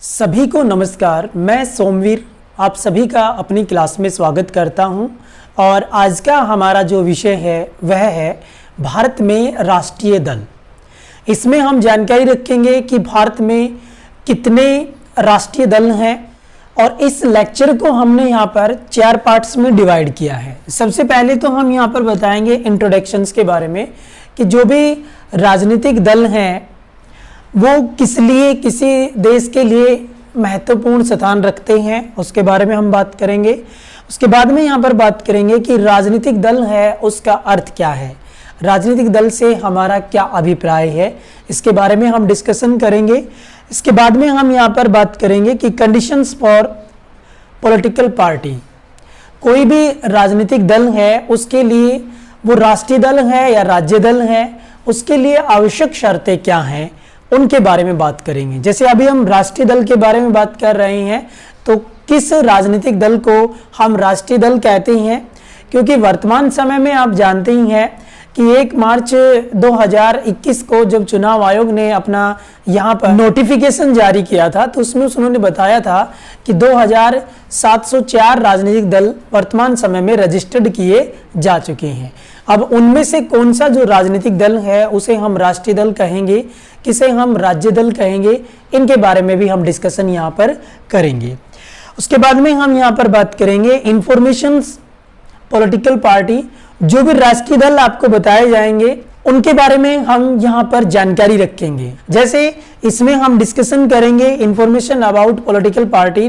सभी को नमस्कार। मैं सोमवीर आप सभी का अपनी क्लास में स्वागत करता हूं और आज का हमारा जो विषय है वह है भारत में राष्ट्रीय दल। इसमें हम जानकारी रखेंगे कि भारत में कितने राष्ट्रीय दल हैं और इस लेक्चर को हमने यहाँ पर 4 पार्ट्स में डिवाइड किया है। सबसे पहले तो हम यहाँ पर बताएंगे इंट्रोडक्शंस के बारे में कि जो भी राजनीतिक दल हैं वो किस लिए किसी देश के लिए महत्वपूर्ण स्थान रखते हैं उसके बारे में हम बात करेंगे। उसके बाद में यहाँ पर बात करेंगे कि राजनीतिक दल है उसका अर्थ क्या है, राजनीतिक दल से हमारा क्या अभिप्राय है, इसके बारे में हम डिस्कशन करेंगे। इसके बाद में हम यहाँ पर बात करेंगे कि कंडीशंस फॉर पॉलिटिकल पार्टी, कोई भी राजनीतिक दल है उसके लिए वो राष्ट्रीय दल है या राज्य दल है उसके लिए आवश्यक शर्तें क्या हैं उनके बारे में बात करेंगे। जैसे अभी हम राष्ट्रीय दल के बारे में बात कर रहे हैं तो किस राजनीतिक दल को हम राष्ट्रीय दल कहते हैं, क्योंकि वर्तमान समय में आप जानते ही हैं कि 1 मार्च 2021 को जब चुनाव आयोग ने अपना यहाँ पर नोटिफिकेशन जारी किया था तो उसमें उन्होंने बताया था कि 2704 राजनीतिक दल वर्तमान समय में रजिस्टर्ड किए जा चुके हैं। अब उनमें से कौन सा जो राजनीतिक दल है उसे हम राष्ट्रीय दल कहेंगे, किसे हम राज्य दल कहेंगे, इनके बारे में भी हम डिस्कशन यहाँ पर करेंगे। उसके बाद में हम यहाँ पर बात करेंगे इंफॉर्मेशन पॉलिटिकल पार्टी, जो भी राष्ट्रीय दल आपको बताए जाएंगे उनके बारे में हम यहाँ पर जानकारी रखेंगे। जैसे इसमें हम डिस्कशन करेंगे इंफॉर्मेशन अबाउट पॉलिटिकल पार्टी,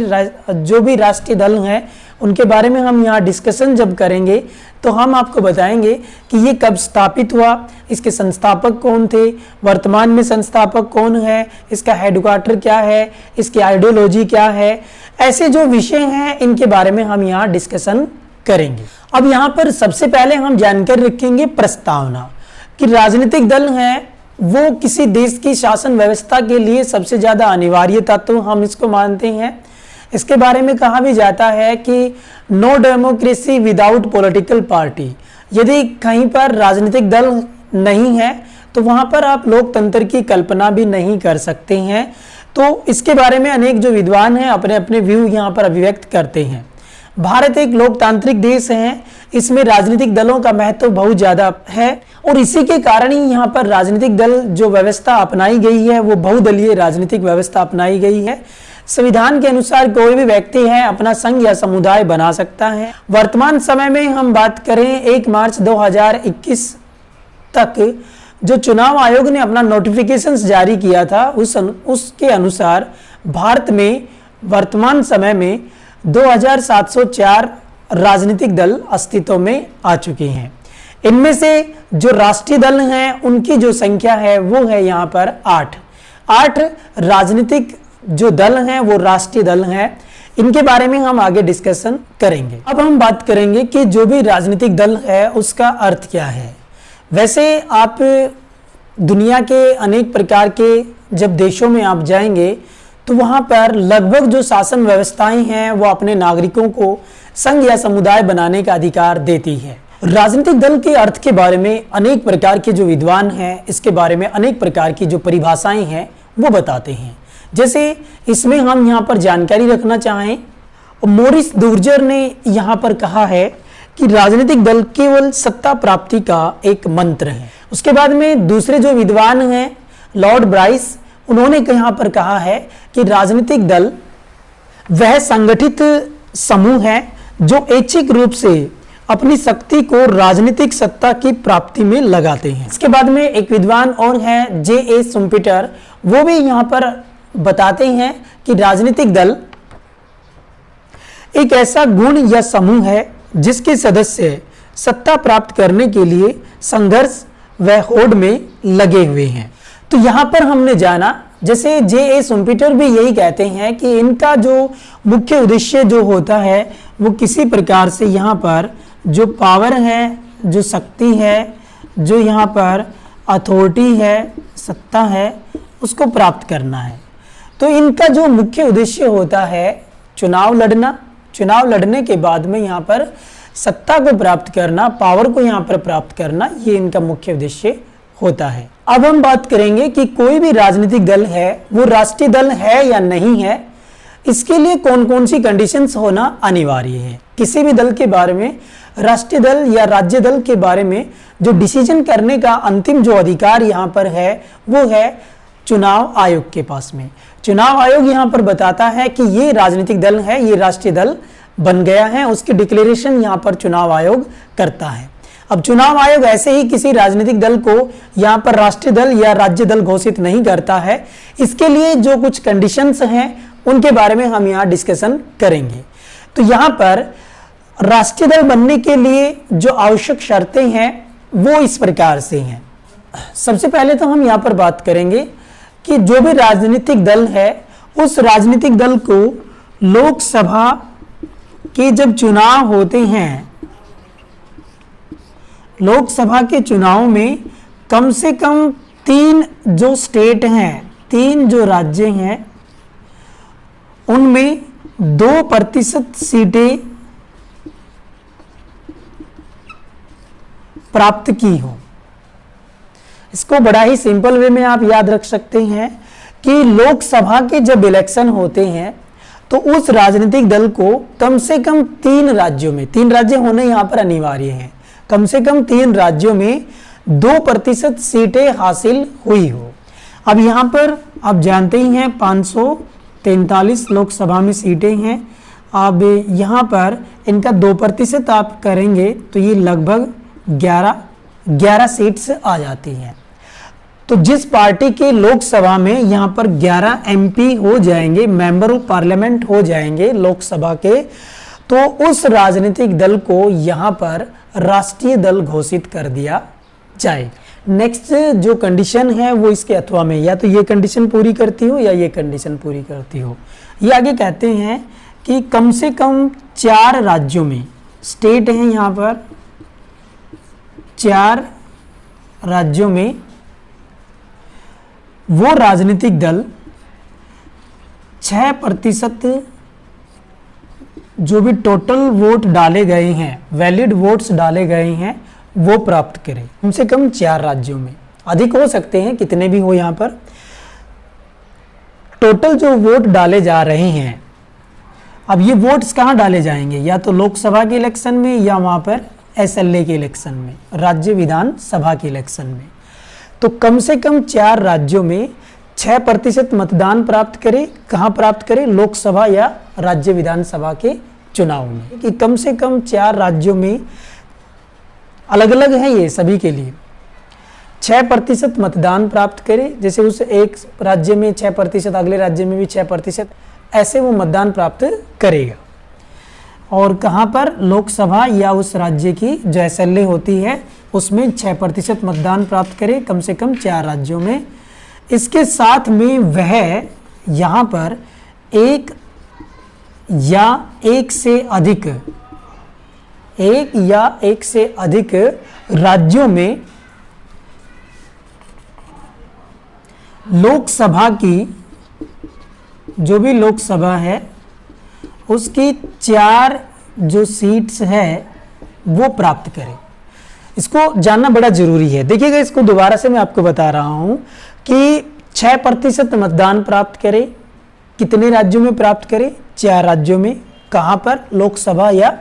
जो भी राष्ट्रीय दल हैं उनके बारे में हम यहाँ डिस्कशन जब करेंगे तो हम आपको बताएंगे कि ये कब स्थापित हुआ, इसके संस्थापक कौन थे, वर्तमान में संस्थापक कौन है, इसका हेडक्वार्टर क्या है, इसकी आइडियोलॉजी क्या है, ऐसे जो विषय हैं इनके बारे में हम यहाँ डिस्कशन करेंगे। अब यहाँ पर सबसे पहले हम जानकारी रखेंगे प्रस्तावना कि राजनीतिक दल हैं वो किसी देश की शासन व्यवस्था के लिए सबसे ज़्यादा अनिवार्य तत्व हम इसको मानते हैं। इसके बारे में कहा भी जाता है कि no democracy without political party, यदि कहीं पर राजनीतिक दल नहीं है तो वहाँ पर आप लोकतंत्र की कल्पना भी नहीं कर सकते हैं। तो इसके बारे में अनेक जो विद्वान हैं अपने अपने व्यू यहाँ पर अभिव्यक्त करते हैं। भारत एक लोकतांत्रिक देश है, इसमें राजनीतिक दलों का महत्व बहुत ज़्यादा है और इसी के कारण ही यहाँ पर राजनीतिक दल जो व्यवस्था अपनाई गई है वो बहुदलीय राजनीतिक व्यवस्था अपनाई गई है। संविधान के अनुसार कोई भी व्यक्ति है अपना संघ या समुदाय बना सकता है। वर्तमान समय में हम बात करें 1 मार्च 2021 तक जो चुनाव आयोग ने अपना नोटिफिकेशन जारी किया था उसके अनुसार भारत में वर्तमान समय में 2704 राजनीतिक दल अस्तित्व में आ चुके हैं। इनमें से जो राष्ट्रीय दल हैं उनकी जो संख्या है वो है यहाँ पर 8 राजनीतिक जो दल हैं वो राष्ट्रीय दल हैं। इनके बारे में हम आगे डिस्कशन करेंगे। अब हम बात करेंगे कि जो भी राजनीतिक दल है उसका अर्थ क्या है। वैसे आप दुनिया के अनेक प्रकार के जब देशों में आप जाएंगे तो वहाँ पर लगभग जो शासन व्यवस्थाएं हैं वो अपने नागरिकों को संघ या समुदाय बनाने का अधिकार देती है। राजनीतिक दल के अर्थ के बारे में अनेक प्रकार के जो विद्वान हैं इसके बारे में अनेक प्रकार की जो परिभाषाएं हैं वो बताते हैं। जैसे इसमें हम यहाँ पर जानकारी रखना चाहें, मोरिस दुर्जर ने यहाँ पर कहा है कि राजनीतिक दल केवल सत्ता प्राप्ति का एक मंत्र है। उसके बाद में दूसरे जो विद्वान हैं लॉर्ड ब्राइस, उन्होंने यहाँ पर कहा है कि राजनीतिक दल वह संगठित समूह है जो ऐच्छिक रूप से अपनी शक्ति को राजनीतिक सत्ता की प्राप्ति में लगाते हैं। इसके बाद में एक विद्वान और हैं जे.ए. शुम्पेटर, वो भी यहाँ पर बताते हैं कि राजनीतिक दल एक ऐसा गुण या समूह है जिसके सदस्य सत्ता प्राप्त करने के लिए संघर्ष व होड़ में लगे हुए हैं। तो यहाँ पर हमने जाना, जैसे जे.ए. शुम्पेटर भी यही कहते हैं कि इनका जो मुख्य उद्देश्य जो होता है वो किसी प्रकार से यहाँ पर जो पावर है, जो शक्ति है, जो यहाँ पर अथॉरिटी है, सत्ता है, उसको प्राप्त करना है। तो इनका जो मुख्य उद्देश्य होता है चुनाव लड़ना, चुनाव लड़ने के बाद में यहाँ पर सत्ता को प्राप्त करना, पावर को यहाँ पर प्राप्त करना, ये इनका मुख्य उद्देश्य होता है। अब हम बात करेंगे कि कोई भी राजनीतिक दल है वो राष्ट्रीय दल है या नहीं है, इसके लिए कौन कौन सी कंडीशंस होना अनिवार्य है। किसी भी दल के बारे में, राष्ट्रीय दल या राज्य दल के बारे में जो डिसीजन करने का अंतिम जो अधिकार यहाँ पर है वो है चुनाव आयोग के पास में। चुनाव आयोग यहाँ पर बताता है कि ये राजनीतिक दल है, ये राष्ट्रीय दल बन गया है, उसकी डिक्लेरेशन यहाँ पर चुनाव आयोग करता है। अब चुनाव आयोग ऐसे ही किसी राजनीतिक दल को यहाँ पर राष्ट्रीय दल या राज्य दल घोषित नहीं करता है। इसके लिए जो कुछ कंडीशंस हैं उनके बारे में हम यहाँ डिस्कशन करेंगे। तो यहाँ पर राष्ट्रीय दल बनने के लिए जो आवश्यक शर्तें हैं वो इस प्रकार से हैं। सबसे पहले तो हम यहाँ पर बात करेंगे कि जो भी राजनीतिक दल है उस राजनीतिक दल को लोकसभा के जब चुनाव होते हैं, लोकसभा के चुनाव में कम से कम 3 जो स्टेट हैं, 3 जो राज्य हैं, उनमें 2% सीटें प्राप्त की हो। इसको बड़ा ही सिंपल वे में आप याद रख सकते हैं कि लोकसभा के जब इलेक्शन होते हैं तो उस राजनीतिक दल को कम से कम 3 राज्यों में, 3 राज्य होने यहाँ पर अनिवार्य हैं, कम से कम 3 राज्यों में 2% सीटें हासिल हुई हो। अब यहाँ पर आप जानते ही हैं 543 लोकसभा में सीटें हैं। अब यहाँ पर इनका 2% आप करेंगे तो ये लगभग 11 सीट्स आ जाती हैं। तो जिस पार्टी के लोकसभा में यहाँ पर 11 MP हो जाएंगे, मेंबर ऑफ पार्लियामेंट हो जाएंगे लोकसभा के, तो उस राजनीतिक दल को यहाँ पर राष्ट्रीय दल घोषित कर दिया जाएगा। नेक्स्ट जो कंडीशन है वो इसके अथवा में या तो ये कंडीशन पूरी करती हो या ये कंडीशन पूरी करती हो। ये आगे कहते हैं कि कम से कम 4 राज्यों में, स्टेट हैं यहाँ पर 4 राज्यों में, वो राजनीतिक दल 6% जो भी टोटल वोट डाले गए हैं, वैलिड वोट्स डाले गए हैं, वो प्राप्त करें। कम से कम 4 राज्यों में, अधिक हो सकते हैं, कितने भी हो। यहाँ पर टोटल जो वोट डाले जा रहे हैं, अब ये वोट्स कहाँ डाले जाएंगे, या तो लोकसभा के इलेक्शन में या वहाँ पर SLA के इलेक्शन में, राज्य विधानसभा के इलेक्शन में। तो कम से कम 4 राज्यों में 6% मतदान प्राप्त करे। कहाँ प्राप्त करे, लोकसभा या राज्य विधानसभा के चुनाव में। कि कम से कम 4 राज्यों में, अलग अलग है ये सभी के लिए, 6% मतदान प्राप्त करे। जैसे उस एक राज्य में 6%, अगले राज्य में भी 6%, ऐसे वो मतदान प्राप्त करेगा। और कहाँ पर, लोकसभा या उस राज्य की जो SLA होती है उसमें 6% मतदान प्राप्त करे, कम से कम 4 राज्यों में। इसके साथ में वह यहाँ पर एक या एक से अधिक राज्यों में लोकसभा की, जो भी लोकसभा है उसकी 4 जो सीट्स है वो प्राप्त करें। इसको जानना बड़ा जरूरी है। देखिएगा, इसको दोबारा से मैं आपको बता रहा हूं कि 6% मतदान प्राप्त करे। कितने राज्यों में प्राप्त करे, 4 राज्यों में। कहां पर, लोकसभा या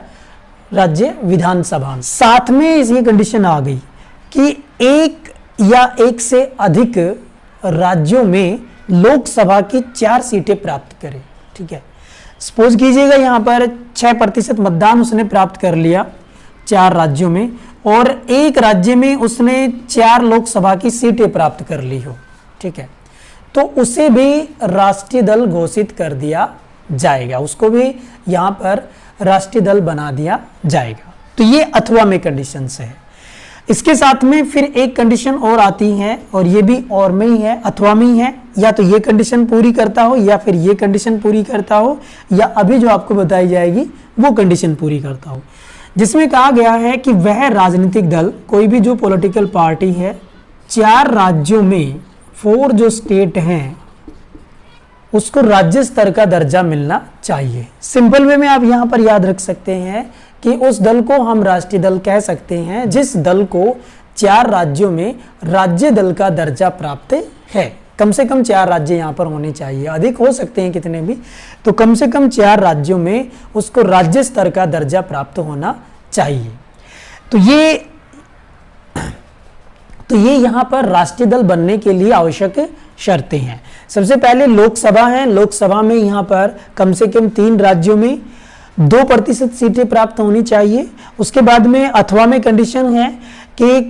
राज्य विधानसभा। साथ में ये कंडीशन आ गई कि एक या एक से अधिक राज्यों में लोकसभा की 4 सीटें प्राप्त करे। ठीक है, सपोज कीजिएगा यहाँ पर 6% मतदान उसने प्राप्त कर लिया 4 राज्यों में, और एक राज्य में उसने 4 लोकसभा की सीटें प्राप्त कर ली हो। ठीक है, तो उसे भी राष्ट्रीय दल घोषित कर दिया जाएगा, उसको भी यहाँ पर राष्ट्रीय दल बना दिया जाएगा। तो ये अथवा में कंडीशंस है। इसके साथ में फिर एक कंडीशन और आती है, और ये भी और में ही है, अथवा में ही है। या तो ये कंडीशन पूरी करता हो या फिर ये कंडीशन पूरी करता हो, या अभी जो आपको बताई जाएगी वो कंडीशन पूरी करता हो, जिसमें कहा गया है कि वह राजनीतिक दल, कोई भी जो पॉलिटिकल पार्टी है, 4 राज्यों में, 4 जो स्टेट हैं, उसको राज्य स्तर का दर्जा मिलना चाहिए। सिंपल वे में आप यहाँ पर याद रख सकते हैं कि उस दल को हम राष्ट्रीय दल कह सकते हैं जिस दल को 4 राज्यों में राज्य दल का दर्जा प्राप्त है। कम से कम 4 राज्य यहाँ पर होने चाहिए, अधिक हो सकते हैं कितने भी, तो कम से कम 4 राज्यों में उसको राज्य स्तर का दर्जा प्राप्त होना चाहिए। तो ये यहाँ पर राष्ट्रीय दल बनने के लिए आवश्यक शर्तें हैं। सबसे पहले लोकसभा है, लोकसभा में यहाँ पर कम से कम 3 राज्यों में 2% सीटें प्राप्त होनी चाहिए। उसके बाद में अथवा में कंडीशन है कि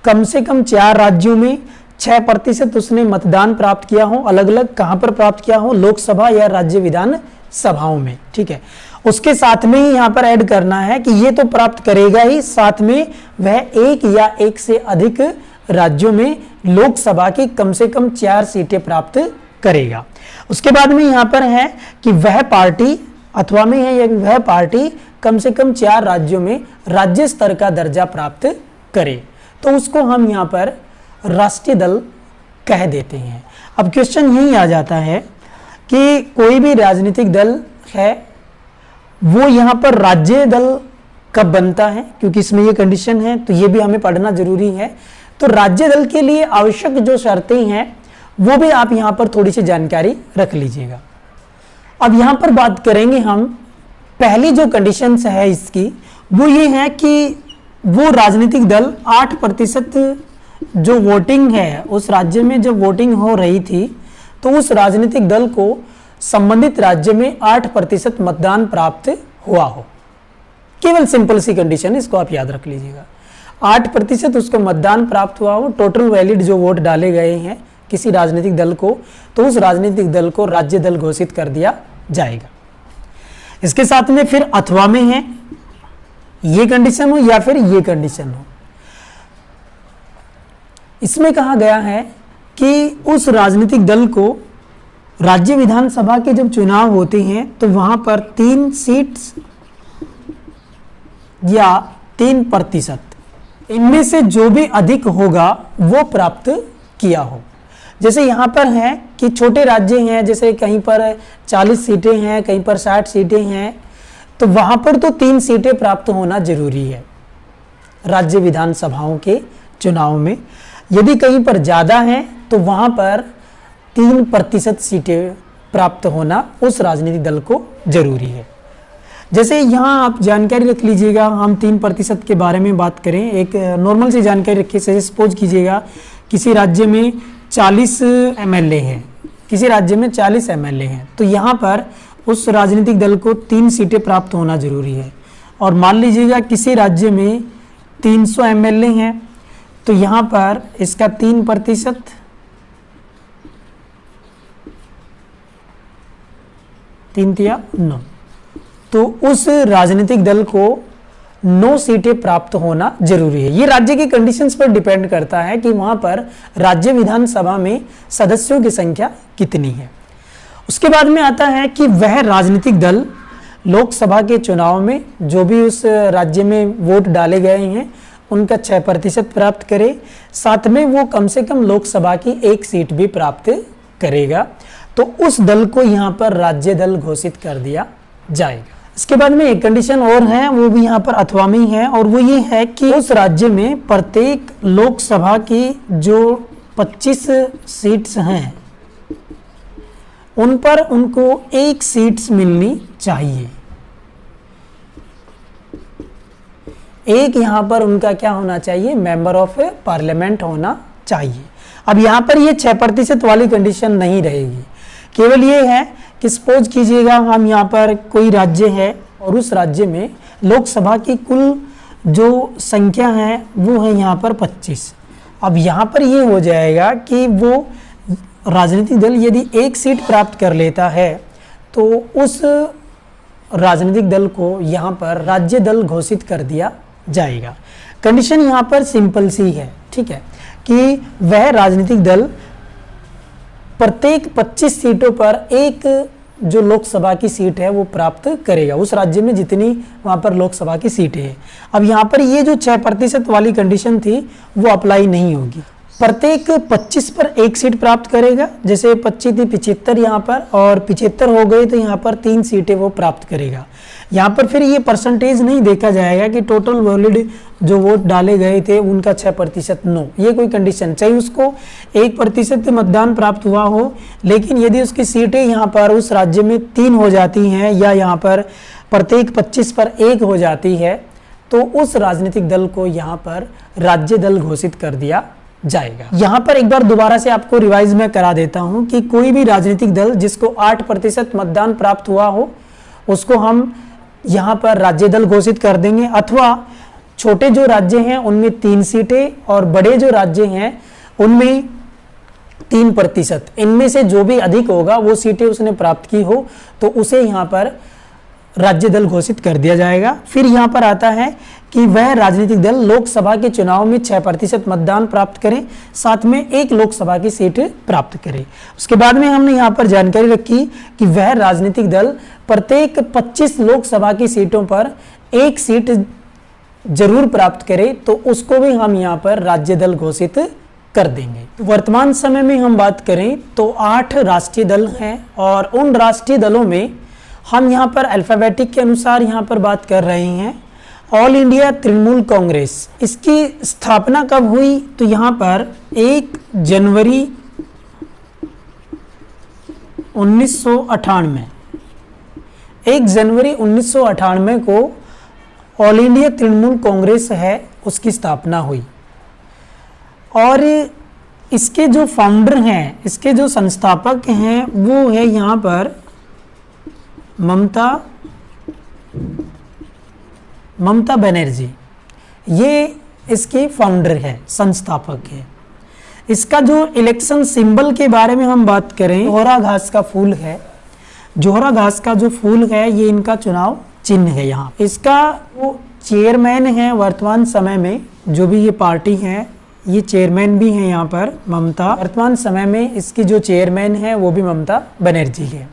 कम से कम 4 राज्यों में 6% उसने मतदान प्राप्त किया हो, अलग अलग कहाँ पर प्राप्त किया हो, लोकसभा या राज्य विधान सभाओं में, ठीक है। उसके साथ में ही यहाँ पर ऐड करना है कि ये तो प्राप्त करेगा ही, साथ में वह 1 या 1 से अधिक राज्यों में लोकसभा की कम से कम 4 सीटें प्राप्त करेगा। उसके बाद में यहाँ पर है कि वह पार्टी, अथवा में है वह पार्टी कम से कम 4 राज्यों में राज्य स्तर का दर्जा प्राप्त करे, तो उसको हम यहाँ पर राष्ट्रीय दल कह देते हैं। अब क्वेश्चन यही आ जाता है कि कोई भी राजनीतिक दल है वो यहाँ पर राज्य दल कब बनता है, क्योंकि इसमें ये कंडीशन है, तो ये भी हमें पढ़ना जरूरी है। तो राज्य दल के लिए आवश्यक जो शर्तें हैं वो भी आप यहाँ पर थोड़ी सी जानकारी रख लीजिएगा। अब यहाँ पर बात करेंगे हम, पहली जो कंडीशंस है इसकी वो ये है कि वो राजनीतिक दल 8% जो वोटिंग है उस राज्य में जब वोटिंग हो रही थी तो उस राजनीतिक दल को संबंधित राज्य में 8% मतदान प्राप्त हुआ हो। केवल सिंपल सी कंडीशन, इसको आप याद रख लीजिएगा। 8% उसको मतदान प्राप्त हुआ हो, टोटल वैलिड जो वोट डाले गए हैं किसी राजनीतिक दल को, तो उस राजनीतिक दल को राज्य दल घोषित कर दिया जाएगा। इसके साथ में फिर अथवा में है, ये कंडीशन हो या फिर ये कंडीशन हो। इसमें कहा गया है कि उस राजनीतिक दल को राज्य विधानसभा के जब चुनाव होते हैं तो वहां पर 3 सीट्स या 3% इनमें से जो भी अधिक होगा वो प्राप्त किया हो। जैसे यहाँ पर है कि छोटे राज्य हैं, जैसे कहीं पर 40 सीटें हैं, कहीं पर 60 सीटें हैं, तो वहां पर तो 3 सीटें प्राप्त होना जरूरी है राज्य विधानसभाओं के चुनाव में। यदि कहीं पर ज़्यादा है तो वहां पर 3% सीटें प्राप्त होना उस राजनीतिक दल को जरूरी है। जैसे यहाँ आप जानकारी रख लीजिएगा, हम 3% के बारे में बात करें, एक नॉर्मल सी जानकारी रखिए। सपोज कीजिएगा किसी राज्य में 40 MLA हैं, किसी राज्य में 40 MLA हैं, तो यहाँ पर उस राजनीतिक दल को 3 सीटें प्राप्त होना जरूरी है। और मान लीजिएगा किसी राज्य में 300 MLA हैं, तो यहाँ पर इसका 3% 3 या 9, तो उस राजनीतिक दल को 9 सीटें प्राप्त होना जरूरी है। ये राज्य की कंडीशंस पर डिपेंड करता है कि वहां पर राज्य विधानसभा में सदस्यों की संख्या कितनी है। उसके बाद में आता है कि वह राजनीतिक दल लोकसभा के चुनाव में जो भी उस राज्य में वोट डाले गए हैं उनका 6% प्राप्त करे, साथ में वो कम से कम लोकसभा की 1 सीट भी प्राप्त करेगा, तो उस दल को यहाँ पर राज्य दल घोषित कर दिया जाएगा। इसके बाद में एक कंडीशन और है, वो भी यहाँ पर अथवा में है, और वो ये है कि उस राज्य में प्रत्येक लोकसभा की जो 25 सीट्स हैं उन पर उनको 1 सीट्स मिलनी चाहिए। एक यहाँ पर उनका क्या होना चाहिए, मेंबर ऑफ पार्लियामेंट होना चाहिए। अब यहाँ पर ये 6% वाली कंडीशन नहीं रहेगी, केवल ये है कि सपोज कीजिएगा हम यहाँ पर कोई राज्य है और उस राज्य में लोकसभा की कुल जो संख्या है वो है यहाँ पर 25। अब यहाँ पर ये हो जाएगा कि वो राजनीतिक दल यदि 1 सीट प्राप्त कर लेता है तो उस राजनीतिक दल को यहाँ पर राज्य दल घोषित कर दिया जाएगा। कंडीशन यहाँ पर सिंपल सी है, ठीक है, कि वह राजनीतिक दल प्रत्येक 25 सीटों पर एक जो लोकसभा की सीट है वो प्राप्त करेगा, उस राज्य में जितनी वहाँ पर लोकसभा की सीटें हैं। अब यहाँ पर ये जो 6% वाली कंडीशन थी वो अप्लाई नहीं होगी, प्रत्येक 25 पर 1 सीट प्राप्त करेगा। जैसे 25 थी 75 यहाँ पर, और 75 हो गए तो यहाँ पर 3 सीटें वो प्राप्त करेगा। यहाँ पर फिर ये परसेंटेज नहीं देखा जाएगा कि टोटल वैलिड जो वोट डाले गए थे उनका 6%, नो, ये कोई कंडीशन, चाहे उसको 1% मतदान प्राप्त हुआ हो, लेकिन यदि उसकी सीटें यहाँ पर उस राज्य में 3 हो जाती हैं या यहाँ पर प्रत्येक 25 पर 1 हो जाती है, तो उस राजनीतिक दल को यहाँ पर राज्य दल घोषित कर दिया जाएगा। यहाँ पर एक बार दोबारा से आपको रिवाइज में करा देता हूँ कि कोई भी राजनीतिक दल जिसको 8% मतदान प्राप्त हुआ हो उसको हम यहाँ पर राज्य दल घोषित कर देंगे, अथवा छोटे जो राज्य हैं उनमें 3 सीटें और बड़े जो राज्य हैं उनमें 3%, इनमें से जो भी अधिक होगा वो सीटें उसने प्राप्त की हो तो उसे यहाँ पर राज्य दल घोषित कर दिया जाएगा। फिर यहाँ पर आता है कि वह राजनीतिक दल लोकसभा के चुनाव में 6% मतदान प्राप्त करे, साथ में 1 लोकसभा की सीट प्राप्त करे। उसके बाद में हमने यहाँ पर जानकारी रखी कि वह राजनीतिक दल प्रत्येक 25 लोकसभा की सीटों पर 1 सीट जरूर प्राप्त करे, तो उसको भी हम यहाँ पर राज्य दल घोषित कर देंगे। तो वर्तमान समय में हम बात करें तो 8 राष्ट्रीय दल हैं और उन राष्ट्रीय दलों में हम यहाँ पर अल्फाबेटिक के अनुसार यहाँ पर बात कर रहे हैं। ऑल इंडिया तृणमूल कांग्रेस, इसकी स्थापना कब हुई, तो यहाँ पर 1 जनवरी 1998, 1 जनवरी 1998 को ऑल इंडिया तृणमूल कांग्रेस है उसकी स्थापना हुई। और इसके जो फाउंडर हैं, इसके जो संस्थापक हैं वो है यहाँ पर ममता बनर्जी, ये इसके फाउंडर है, संस्थापक है। इसका जो इलेक्शन सिंबल के बारे में हम बात करें, जोहरा घास का फूल है। जोहरा घास का जो फूल है ये इनका चुनाव चिन्ह है। यहाँ इसका वो चेयरमैन है वर्तमान समय में, जो भी ये पार्टी है ये चेयरमैन भी है यहाँ पर ममता, वर्तमान समय में इसकी जो चेयरमैन है वो भी ममता बनर्जी है।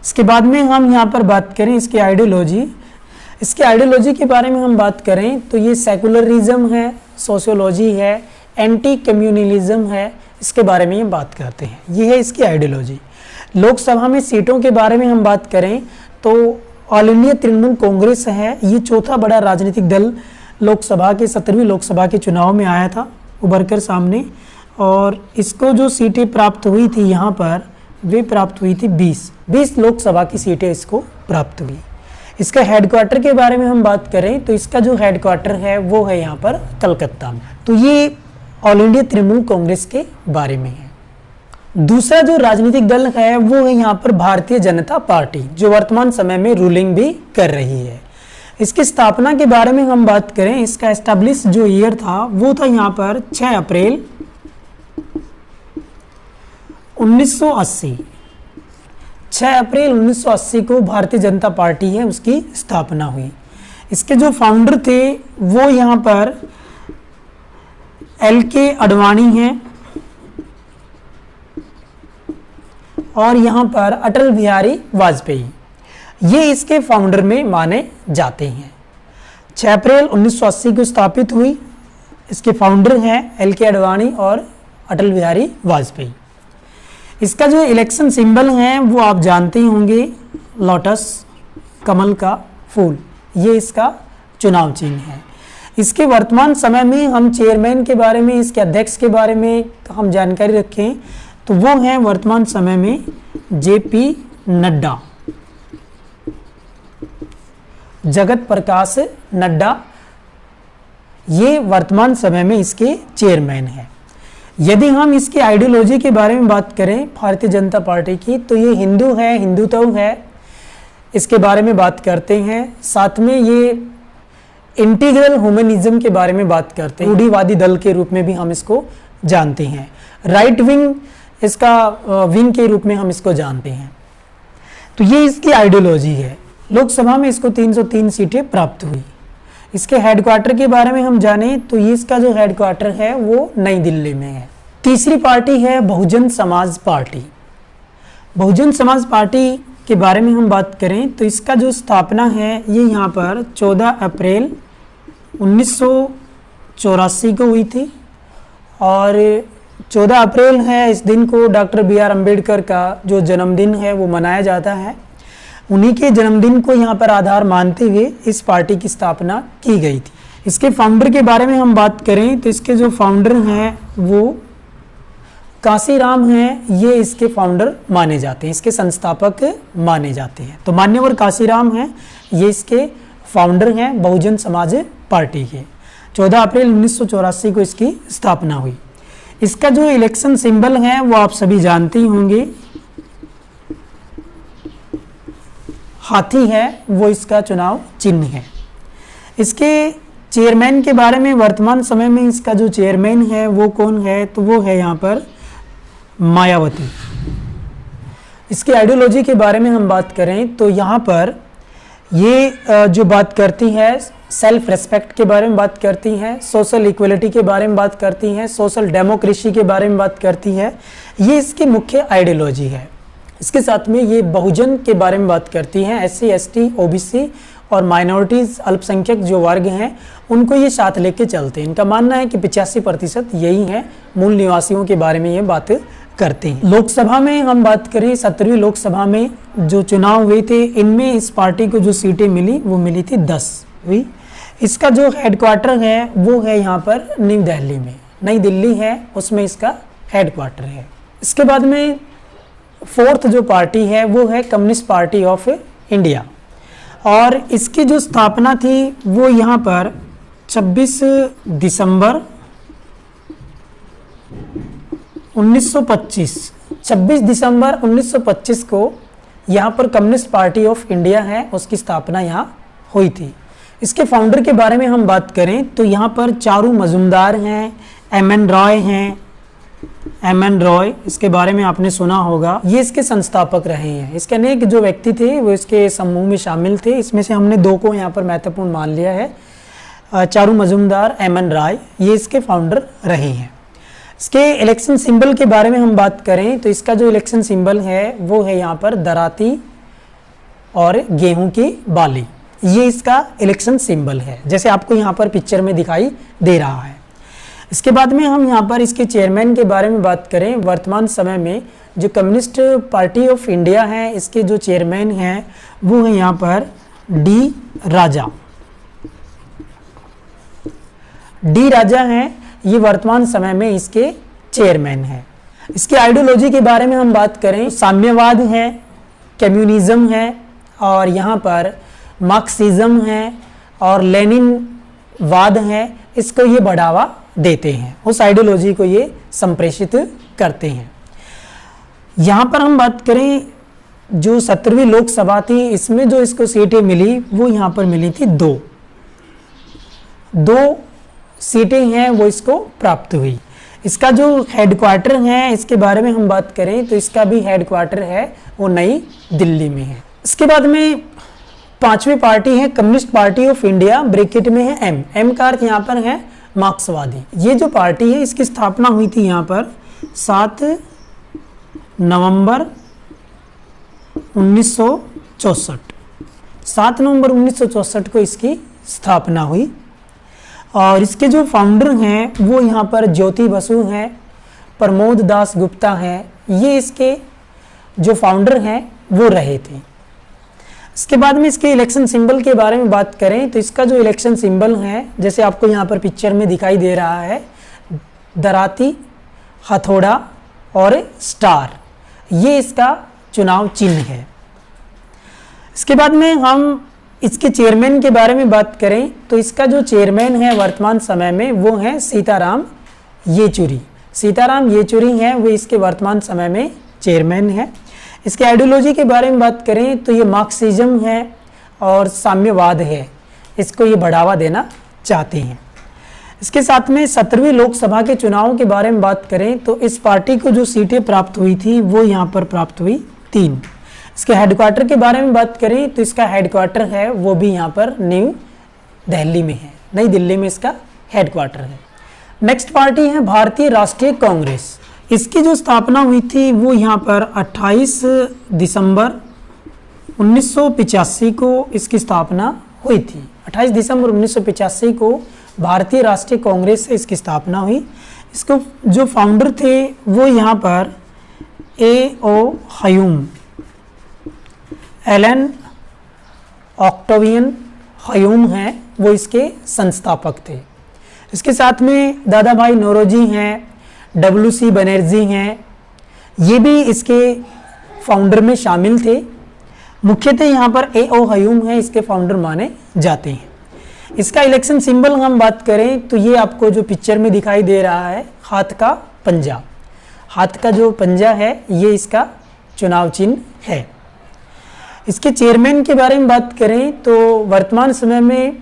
इसके बाद में हम यहाँ पर बात करें इसकी आइडियोलॉजी, इसके आइडियोलॉजी के बारे में हम बात करें तो ये सेकुलरिज्म है, सोशियोलॉजी है, एंटी कम्युनलिज्म है, इसके बारे में हम बात करते हैं। ये है इसकी आइडियोलॉजी। लोकसभा में सीटों के बारे में हम बात करें तो ऑल इंडिया तृणमूल कांग्रेस है, ये चौथा बड़ा राजनीतिक दल लोकसभा के 17वीं लोकसभा के चुनाव में आया था उभर कर सामने, और इसको जो सीटें प्राप्त हुई थी यहाँ पर वे प्राप्त हुई थी 20 लोकसभा की सीटें इसको प्राप्त हुई। इसका हेडक्वार्टर के बारे में हम बात करें तो इसका जो हेडक्वार्टर है वो है यहाँ पर कलकत्ता में। तो ये ऑल इंडिया तृणमूल कांग्रेस के बारे में है। दूसरा जो राजनीतिक दल है वो है यहाँ पर भारतीय जनता पार्टी, जो वर्तमान समय में रूलिंग भी कर रही है। इसकी स्थापना के बारे में हम बात करें, इसका एस्टैब्लिश जो ईयर था वो था यहाँ पर 6 अप्रैल 1980। 6 अप्रैल 1980 को भारतीय जनता पार्टी है उसकी स्थापना हुई। इसके जो फाउंडर थे वो यहाँ पर LK अडवाणी हैं और यहाँ पर अटल बिहारी वाजपेयी, ये इसके फाउंडर में माने जाते हैं। 6 अप्रैल 1980 को स्थापित हुई। इसके फाउंडर हैं LK अडवाणी और अटल बिहारी वाजपेयी। इसका जो इलेक्शन सिंबल है वो आप जानते ही होंगे, लोटस, कमल का फूल, ये इसका चुनाव चिन्ह है। इसके वर्तमान समय में हम चेयरमैन के बारे में, इसके अध्यक्ष के बारे में हम जानकारी रखें तो वो हैं वर्तमान समय में JP नड्डा, जगत प्रकाश नड्डा, ये वर्तमान समय में इसके चेयरमैन हैं। यदि हम इसकी आइडियोलॉजी के बारे में बात करें भारतीय जनता पार्टी की तो ये हिंदू है, हिंदुत्व है, इसके बारे में बात करते हैं। साथ में ये इंटीग्रल ह्यूमनिज्म के बारे में बात करते हैं, रूढ़िवादी दल के रूप में भी हम इसको जानते हैं। राइट विंग इसका विंग के रूप में हम इसको जानते हैं। तो ये इसकी आइडियोलॉजी है। लोकसभा में इसको 303 सीटें प्राप्त हुई। इसके हेडक्वार्टर के बारे में हम जानें तो ये इसका जो हेडक्वार्टर है वो नई दिल्ली में है। तीसरी पार्टी है बहुजन समाज पार्टी। बहुजन समाज पार्टी के बारे में हम बात करें तो इसका जो स्थापना है ये यहाँ पर 14 अप्रैल 1984 को हुई थी और 14 अप्रैल है, इस दिन को डॉक्टर BR अम्बेडकर का जो जन्मदिन है वो मनाया जाता है। उन्हीं के जन्मदिन को यहाँ पर आधार मानते हुए इस पार्टी की स्थापना की गई थी। इसके फाउंडर के बारे में हम बात करें तो इसके जो फाउंडर हैं वो काशीराम हैं, ये इसके फाउंडर माने जाते हैं, इसके संस्थापक माने जाते हैं। तो मान्यवर काशीराम हैं, ये इसके फाउंडर हैं बहुजन समाज पार्टी के। 14 अप्रैल 1984 को इसकी स्थापना हुई। इसका जो इलेक्शन सिंबल है वो आप सभी जानते ही होंगे, हाथी है, वो इसका चुनाव चिन्ह है। इसके चेयरमैन के बारे में वर्तमान समय में इसका जो चेयरमैन है वो कौन है, तो वो है यहाँ पर मायावती। इसकी आइडियोलॉजी के बारे में हम बात करें तो यहाँ पर ये जो बात करती है सेल्फ रेस्पेक्ट के बारे में बात करती हैं, सोशल इक्वलिटी के बारे में बात करती हैं, सोशल डेमोक्रेसी के बारे में बात करती है, ये इसकी मुख्य आइडियोलॉजी है। इसके साथ में ये बहुजन के बारे में बात करती हैं, SC ST OBC और माइनॉरिटीज़ अल्पसंख्यक जो वर्ग हैं उनको ये साथ लेके चलते हैं। इनका मानना है कि 85% यही हैं, मूल निवासियों के बारे में ये बात करते हैं। लोकसभा में हम बात करें, 17वीं लोकसभा में जो चुनाव हुए थे इनमें इस पार्टी को जो सीटें मिली वो मिली थी 10 हुई। इसका जो हेडक्वार्टर है वो है यहाँ पर न्यू दिल्ली में, नई दिल्ली है उसमें इसका हेडक्वार्टर है। इसके बाद में 4th जो पार्टी है वो है कम्युनिस्ट पार्टी ऑफ इंडिया, और इसकी जो स्थापना थी वो यहाँ पर 26 दिसंबर 1925 को यहाँ पर कम्युनिस्ट पार्टी ऑफ इंडिया है उसकी स्थापना यहाँ हुई थी। इसके फाउंडर के बारे में हम बात करें तो यहाँ पर चारू मजुमदार हैं, MN रॉय हैं, MN रॉय, इसके बारे में आपने सुना होगा, ये इसके संस्थापक रहे हैं। इसके अनेक जो व्यक्ति थे वो इसके समूह में शामिल थे, इसमें से हमने 2 को यहाँ पर महत्वपूर्ण मान लिया है, चारू मजुमदार, MN रॉय, ये इसके फाउंडर रहे हैं। इसके इलेक्शन सिंबल के बारे में हम बात करें तो इसका जो इलेक्शन सिंबल है वो है यहाँ पर दराती और गेहूं की बाली, ये इसका इलेक्शन सिंबल है, जैसे आपको यहाँ पर पिक्चर में दिखाई दे रहा है। इसके बाद में हम यहाँ पर इसके चेयरमैन के बारे में बात करें, वर्तमान समय में जो कम्युनिस्ट पार्टी ऑफ इंडिया है इसके जो चेयरमैन हैं वो है यहाँ पर डी राजा हैं, ये वर्तमान समय में इसके चेयरमैन हैं। इसकी आइडियोलॉजी के बारे में हम बात करें, साम्यवाद है, कम्युनिज्म है, और यहाँ पर मार्क्सिज्म है और लेनिनवाद है, इसको ये बढ़ावा देते हैं, उस आइडियोलॉजी को ये संप्रेषित करते हैं। यहाँ पर हम बात करें जो 17वीं लोकसभा थी इसमें जो इसको सीटें मिली वो यहाँ पर मिली थी 2 सीटें हैं वो इसको प्राप्त हुई। इसका जो हेडक्वार्टर है इसके बारे में हम बात करें तो इसका भी हेडक्वार्टर है वो नई दिल्ली में है। इसके बाद में 5वीं पार्टी है communist party of India, bracket में है M का अर्थ यहाँ पर है मार्क्सवादी। ये जो पार्टी है इसकी स्थापना हुई थी यहाँ पर 7 नवंबर 1964, 7 नवंबर 1964 को इसकी स्थापना हुई। और इसके जो फाउंडर हैं वो यहाँ पर ज्योति बसु हैं, प्रमोद दास गुप्ता हैं, ये इसके जो फाउंडर हैं वो रहे थे। इसके बाद में इसके इलेक्शन सिंबल के बारे में बात करें तो इसका जो इलेक्शन सिंबल है जैसे आपको यहाँ पर पिक्चर में दिखाई दे रहा है, दराती, हथौड़ा और स्टार, ये इसका चुनाव चिन्ह है। इसके बाद में हम इसके चेयरमैन के बारे में बात करें तो इसका जो चेयरमैन है वर्तमान समय में वो है सीताराम येचुरी। सीताराम येचुरी हैं वो इसके वर्तमान समय में चेयरमैन है। इसके आइडियोलॉजी के बारे में बात करें तो ये मार्क्सिज्म है और साम्यवाद है, इसको ये बढ़ावा देना चाहते हैं। इसके साथ में 17वीं लोकसभा के चुनाव के बारे में बात करें तो इस पार्टी को जो सीटें प्राप्त हुई थी वो यहाँ पर प्राप्त हुई 3। इसके हेडक्वार्टर के बारे में बात करें तो इसका हेडक्वार्टर है वो भी यहाँ पर न्यू दिल्ली में है, नई दिल्ली में इसका हेडक्वार्टर है। नेक्स्ट पार्टी है भारतीय राष्ट्रीय कांग्रेस। इसकी जो स्थापना हुई थी वो यहाँ पर 28 दिसंबर 1985 को इसकी स्थापना हुई थी। 28 दिसंबर 1985 को भारतीय राष्ट्रीय कांग्रेस से इसकी स्थापना हुई। इसको जो फाउंडर थे वो यहाँ पर A.O. हयूम एलन ऑक्टेवियन ह्यूम हैं, वो इसके संस्थापक थे। इसके साथ में दादा भाई नौरोजी हैं, WC बनर्जी हैं, ये भी इसके फाउंडर में शामिल थे। मुख्यतः यहाँ पर A.O. ह्यूम है, इसके फाउंडर माने जाते हैं। इसका इलेक्शन सिंबल हम बात करें तो ये आपको जो पिक्चर में दिखाई दे रहा है, हाथ का पंजा, हाथ का जो पंजा है ये इसका चुनाव चिन्ह है। इसके चेयरमैन के बारे में बात करें तो वर्तमान समय में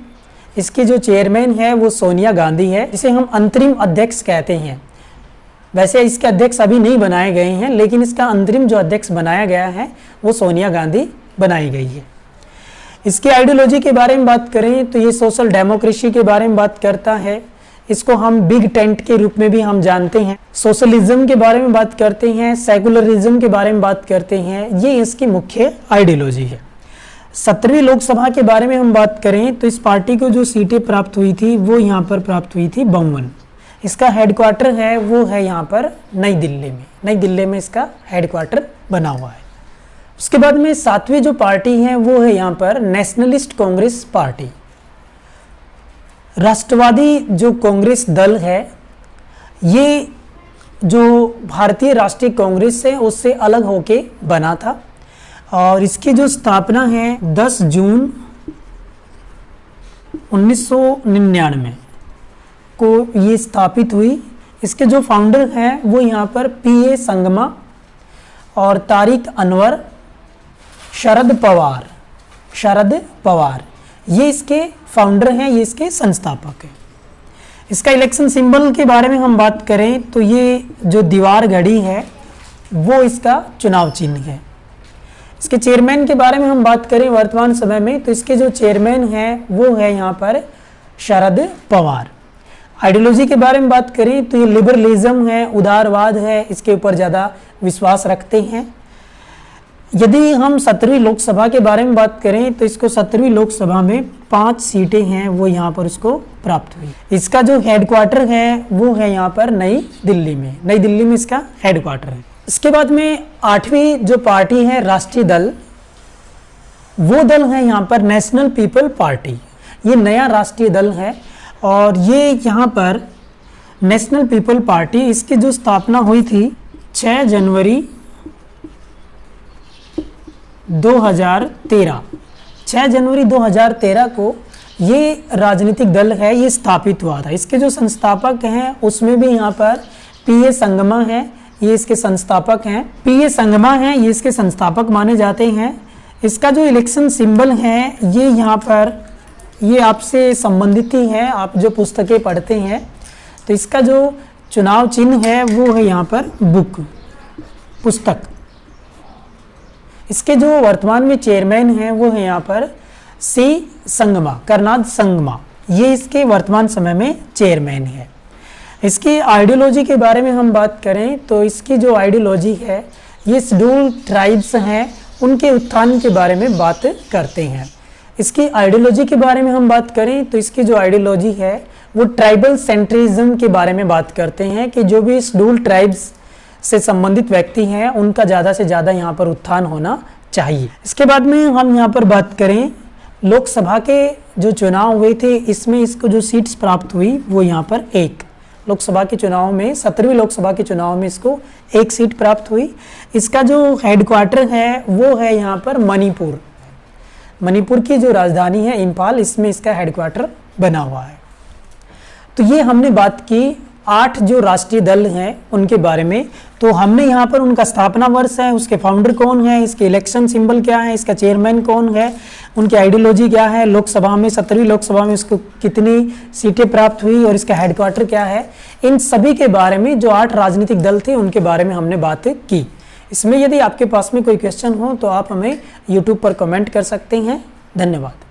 इसके जो चेयरमैन है वो सोनिया गांधी है, जिसे हम अंतरिम अध्यक्ष कहते हैं। वैसे इसके अध्यक्ष अभी नहीं बनाए गए हैं, लेकिन इसका अंतरिम जो अध्यक्ष बनाया गया है वो सोनिया गांधी बनाई गई है। इसकी आइडियोलॉजी के बारे में बात करें तो ये सोशल डेमोक्रेसी के बारे में बात करता है। इसको हम बिग टेंट के रूप में भी हम जानते हैं। सोशलिज्म के बारे में बात करते हैं, सेकुलरिज्म के बारे में बात करते हैं, ये इसकी मुख्य आइडियोलॉजी है। 17वीं लोकसभा के बारे में हम बात करें तो इस पार्टी को जो सीटें प्राप्त हुई थी वो यहाँ पर प्राप्त हुई थी 52। इसका हेडक्वार्टर है वो है यहाँ पर नई दिल्ली में, नई दिल्ली में इसका हेडक्वार्टर बना हुआ है। उसके बाद में 7वीं जो पार्टी है वो है यहाँ पर नेशनलिस्ट कांग्रेस पार्टी। राष्ट्रवादी जो कांग्रेस दल है ये जो भारतीय राष्ट्रीय कांग्रेस है उससे अलग होके बना था और इसकी जो स्थापना है 10 जून 1999 को ये स्थापित हुई। इसके जो फाउंडर हैं वो यहाँ पर P.A. संगमा और तारिक अनवर, शरद पवार ये इसके फाउंडर हैं, ये इसके संस्थापक हैं। इसका इलेक्शन सिंबल के बारे में हम बात करें तो ये जो दीवार घड़ी है वो इसका चुनाव चिन्ह है। इसके चेयरमैन के बारे में हम बात करें वर्तमान समय में तो इसके जो चेयरमैन हैं वो है यहाँ पर शरद पवार। आइडियोलॉजी के बारे में बात करें तो ये लिबरलिज्म है, उदारवाद है, इसके ऊपर ज़्यादा विश्वास रखते हैं। यदि हम 17वीं लोकसभा के बारे में बात करें तो इसको 17वीं लोकसभा में 5 सीटें हैं वो यहाँ पर इसको प्राप्त हुई। इसका जो हेडक्वार्टर है वो है यहाँ पर नई दिल्ली में, नई दिल्ली में इसका हेडक्वार्टर है। इसके बाद में 8वीं जो पार्टी है राष्ट्रीय दल, वो दल है यहाँ पर नेशनल पीपल पार्टी। ये नया राष्ट्रीय दल है और ये यहाँ पर नेशनल पीपल पार्टी, इसकी जो स्थापना हुई थी 6 जनवरी 2013, 6 जनवरी 2013 को ये राजनीतिक दल है ये स्थापित हुआ था। इसके जो संस्थापक हैं उसमें भी यहाँ पर P.A. संगमा है, ये इसके संस्थापक हैं। P.A. संगमा हैं, ये इसके संस्थापक माने जाते हैं। इसका जो इलेक्शन सिंबल है ये यहाँ पर, ये आपसे संबंधित ही है, आप जो पुस्तकें पढ़ते हैं तो इसका जो चुनाव चिन्ह है वो है यहाँ पर बुक, पुस्तक। इसके जो वर्तमान में चेयरमैन हैं वो है यहाँ पर C. संगमा, करनाद संगमा, ये इसके वर्तमान समय में चेयरमैन है। इसकी आइडियोलॉजी के बारे में हम बात करें तो इसकी जो आइडियोलॉजी है ये शेड्यूल ट्राइब्स हैं उनके उत्थान के बारे में बात करते हैं। इसकी आइडियोलॉजी के बारे में हम बात करें तो इसकी जो आइडियोलॉजी है वो ट्राइबल सेंट्रिज्म के बारे में बात करते हैं कि जो भी शेड्यूल ट्राइब्स से संबंधित व्यक्ति हैं उनका ज़्यादा से ज़्यादा यहाँ पर उत्थान होना चाहिए। इसके बाद में हम यहाँ पर बात करें लोकसभा के जो चुनाव हुए थे इसमें इसको जो सीट्स प्राप्त हुई वो यहाँ पर 1 लोकसभा के चुनाव में, 17वीं लोकसभा के चुनाव में इसको 1 सीट प्राप्त हुई। इसका जो हेडक्वार्टर है वो है यहाँ पर मणिपुर, मणिपुर की जो राजधानी है इंफाल, इसमें इसका हेडक्वार्टर बना हुआ है। तो ये हमने बात की 8 जो राष्ट्रीय दल हैं उनके बारे में। तो हमने यहाँ पर उनका स्थापना वर्ष है, उसके फाउंडर कौन है, इसके इलेक्शन सिंबल क्या है, इसका चेयरमैन कौन है, उनकी आइडियोलॉजी क्या है, लोकसभा में 17वीं लोकसभा में इसको कितनी सीटें प्राप्त हुई और इसका हेडक्वार्टर क्या है, इन सभी के बारे में जो 8 राजनीतिक दल थे उनके बारे में हमने बात की। इसमें यदि आपके पास में कोई क्वेश्चन हो तो आप हमें यूट्यूब पर कमेंट कर सकते हैं। धन्यवाद।